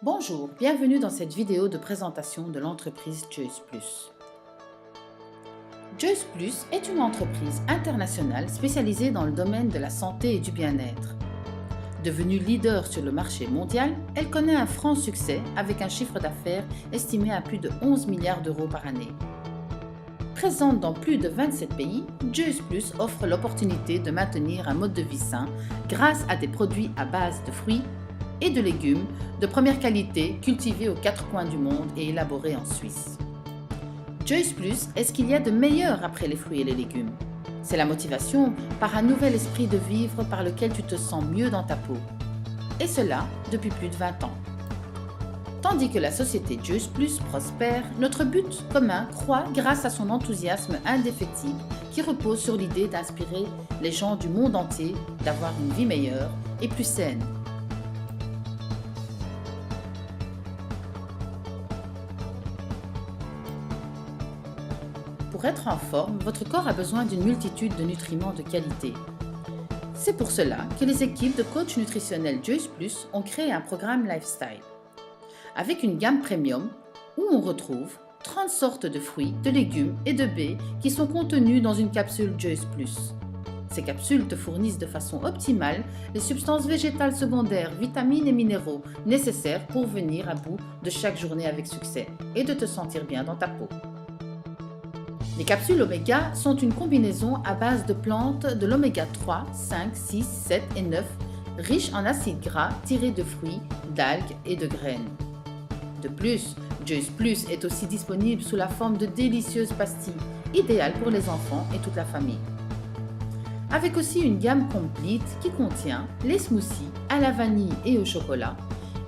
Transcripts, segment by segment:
Bonjour, bienvenue dans cette vidéo de présentation de l'entreprise Juice Plus. Juice Plus est une entreprise internationale spécialisée dans le domaine de la santé et du bien-être. Devenue leader sur le marché mondial, elle connaît un franc succès avec un chiffre d'affaires estimé à plus de 11 milliards d'euros par année. Présente dans plus de 27 pays, Juice Plus offre l'opportunité de maintenir un mode de vie sain grâce à des produits à base de fruits et de légumes de première qualité cultivés aux quatre coins du monde et élaborés en Suisse. Juice Plus est ce qu'il y a de meilleur après les fruits et les légumes. C'est la motivation par un nouvel esprit de vivre par lequel tu te sens mieux dans ta peau. Et cela depuis plus de 20 ans. Tandis que la société Juice Plus prospère, notre but commun croît grâce à son enthousiasme indéfectible qui repose sur l'idée d'inspirer les gens du monde entier d'avoir une vie meilleure et plus saine. Pour être en forme, votre corps a besoin d'une multitude de nutriments de qualité. C'est pour cela que les équipes de coachs nutritionnels Juice Plus ont créé un programme Lifestyle, avec une gamme premium où on retrouve 30 sortes de fruits, de légumes et de baies qui sont contenus dans une capsule Juice Plus. Ces capsules te fournissent de façon optimale les substances végétales secondaires, vitamines et minéraux nécessaires pour venir à bout de chaque journée avec succès et de te sentir bien dans ta peau. Les capsules oméga sont une combinaison à base de plantes de l'oméga 3, 5, 6, 7 et 9, riches en acides gras tirés de fruits, d'algues et de graines. De plus, Juice Plus est aussi disponible sous la forme de délicieuses pastilles, idéales pour les enfants et toute la famille. Avec aussi une gamme complète qui contient les smoothies à la vanille et au chocolat.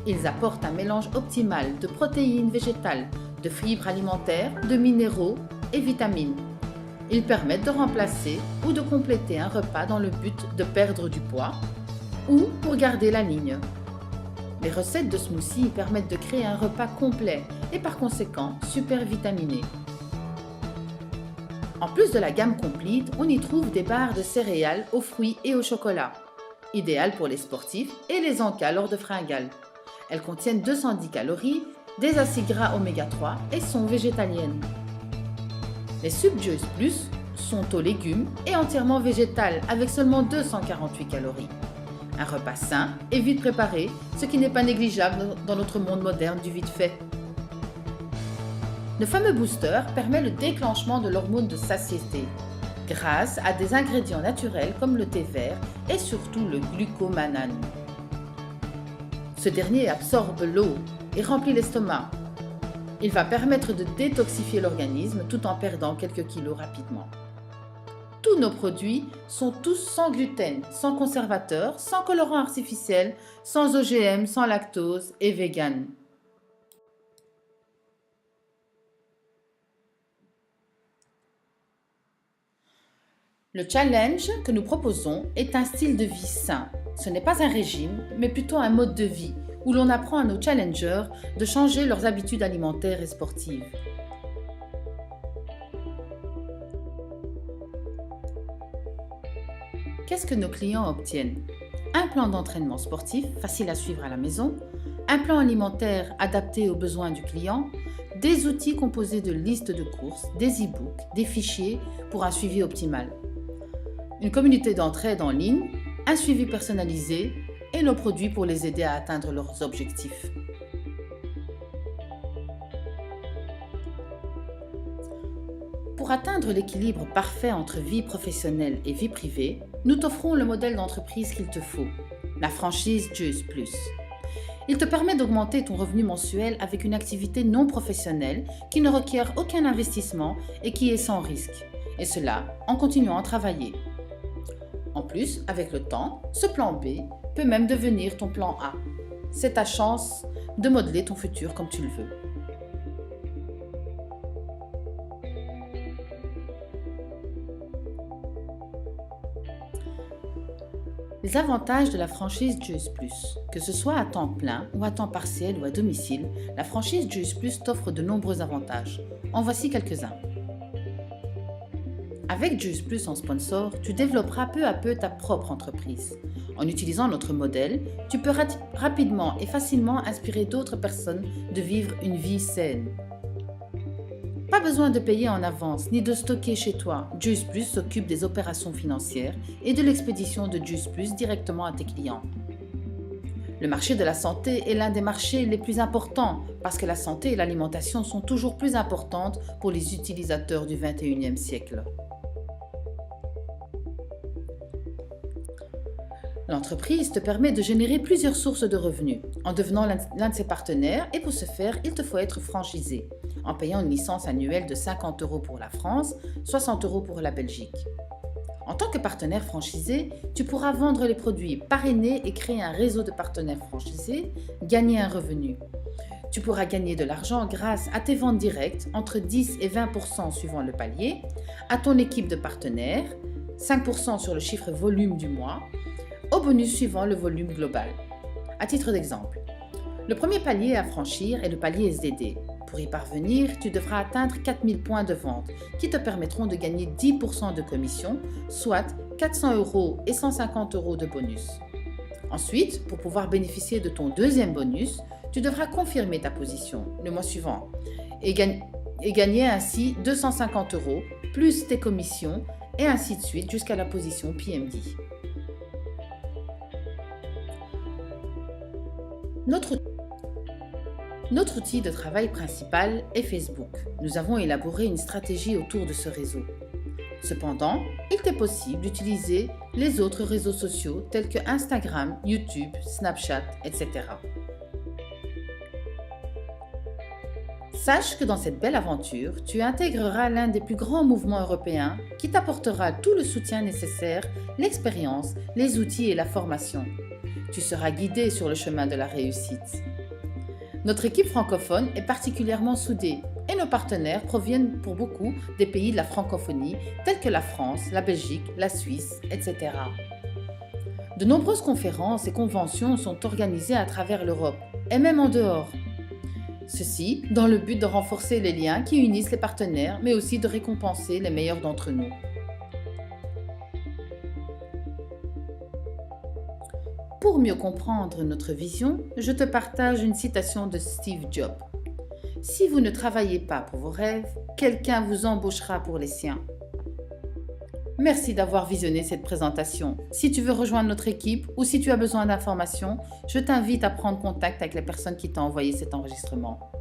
Ils apportent un mélange optimal de protéines végétales, de fibres alimentaires, de minéraux et vitamines. Ils permettent de remplacer ou de compléter un repas dans le but de perdre du poids ou pour garder la ligne. Les recettes de smoothies permettent de créer un repas complet et par conséquent super vitaminé. En plus de la gamme complète, on y trouve des barres de céréales aux fruits et au chocolat, idéales pour les sportifs et les encas lors de fringales. Elles contiennent 210 calories, des acides gras oméga 3 et sont végétaliennes. Les Sub Juice Plus sont aux légumes et entièrement végétales avec seulement 248 calories. Un repas sain et vite préparé, ce qui n'est pas négligeable dans notre monde moderne du vite fait. Le fameux booster permet le déclenchement de l'hormone de satiété grâce à des ingrédients naturels comme le thé vert et surtout le glucomanane. Ce dernier absorbe l'eau et remplit l'estomac. Il va permettre de détoxifier l'organisme tout en perdant quelques kilos rapidement. Tous nos produits sont tous sans gluten, sans conservateur, sans colorant artificiel, sans OGM, sans lactose et vegan. Le challenge que nous proposons est un style de vie sain. Ce n'est pas un régime, mais plutôt un mode de vie où l'on apprend à nos challengers de changer leurs habitudes alimentaires et sportives. Qu'est-ce que nos clients obtiennent? Un plan d'entraînement sportif facile à suivre à la maison, un plan alimentaire adapté aux besoins du client, des outils composés de listes de courses, des e-books, des fichiers pour un suivi optimal, une communauté d'entraide en ligne, un suivi personnalisé et nos produits pour les aider à atteindre leurs objectifs. Pour atteindre l'équilibre parfait entre vie professionnelle et vie privée, nous t'offrons le modèle d'entreprise qu'il te faut, la franchise Juice Plus. Il te permet d'augmenter ton revenu mensuel avec une activité non professionnelle qui ne requiert aucun investissement et qui est sans risque, et cela en continuant à travailler. En plus, avec le temps, ce plan B peut même devenir ton plan A. C'est ta chance de modeler ton futur comme tu le veux. Les avantages de la franchise Juice Plus. Que ce soit à temps plein ou à temps partiel ou à domicile, la franchise Juice Plus t'offre de nombreux avantages. En voici quelques-uns. Avec Juice Plus en sponsor, tu développeras peu à peu ta propre entreprise. En utilisant notre modèle, tu peux rapidement et facilement inspirer d'autres personnes de vivre une vie saine. Pas besoin de payer en avance ni de stocker chez toi. Juice Plus s'occupe des opérations financières et de l'expédition de Juice Plus directement à tes clients. Le marché de la santé est l'un des marchés les plus importants parce que la santé et l'alimentation sont toujours plus importantes pour les utilisateurs du 21e siècle. L'entreprise te permet de générer plusieurs sources de revenus en devenant l'un de ses partenaires et pour ce faire, il te faut être franchisé en payant une licence annuelle de 50 € pour la France, 60 € pour la Belgique. En tant que partenaire franchisé, tu pourras vendre les produits, parrainer et créer un réseau de partenaires franchisés, gagner un revenu. Tu pourras gagner de l'argent grâce à tes ventes directes, entre 10 et 20% suivant le palier, à ton équipe de partenaires, 5% sur le chiffre volume du mois, au bonus suivant le volume global. À titre d'exemple, le premier palier à franchir est le palier SDD. Pour y parvenir, tu devras atteindre 4000 points de vente qui te permettront de gagner 10% de commission, soit 400 € et 150 € de bonus. Ensuite, pour pouvoir bénéficier de ton deuxième bonus, tu devras confirmer ta position le mois suivant et gagner ainsi 250 € plus tes commissions et ainsi de suite jusqu'à la position PMD. Notre outil de travail principal est Facebook. Nous avons élaboré une stratégie autour de ce réseau. Cependant, il t'est possible d'utiliser les autres réseaux sociaux tels que Instagram, YouTube, Snapchat, etc. Sache que dans cette belle aventure, tu intégreras l'un des plus grands mouvements européens qui t'apportera tout le soutien nécessaire, l'expérience, les outils et la formation. Tu seras guidé sur le chemin de la réussite. Notre équipe francophone est particulièrement soudée et nos partenaires proviennent pour beaucoup des pays de la francophonie tels que la France, la Belgique, la Suisse, etc. De nombreuses conférences et conventions sont organisées à travers l'Europe et même en dehors. Ceci dans le but de renforcer les liens qui unissent les partenaires mais aussi de récompenser les meilleurs d'entre nous. Pour mieux comprendre notre vision, je te partage une citation de Steve Jobs. « Si vous ne travaillez pas pour vos rêves, quelqu'un vous embauchera pour les siens. » Merci d'avoir visionné cette présentation. Si tu veux rejoindre notre équipe ou si tu as besoin d'informations, je t'invite à prendre contact avec les personnes qui t'ont envoyé cet enregistrement.